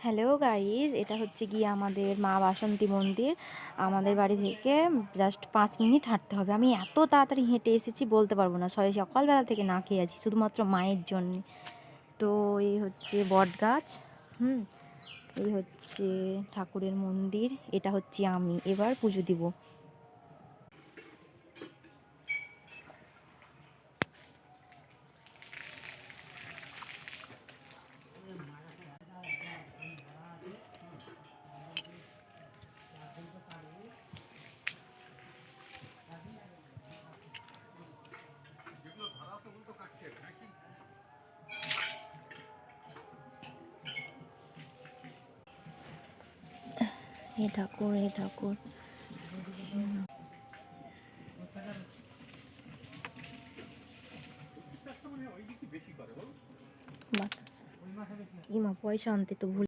Hello guys, এটা হচ্ছে গিয়ে আমাদের মা বাসন্তী মন্দির। আমাদের বাড়ি থেকে জাস্ট 5 মিনিট হাঁটতে হবে। আমি এত তাড়াতাড়ি হেঁটে এসেছি বলতে পারবো না। সকালবেলা থেকে না খেয়ে আছি শুধুমাত্র মায়ের জন্য। তো এই হচ্ছে বট গাছ, এই হচ্ছে ঠাকুরের মন্দির, এটা হচ্ছে আমি এবার পুজো দিব। হে ঠাকুর, হে ঠাকুর। ইমা পয়সা আনতে তো ভুল।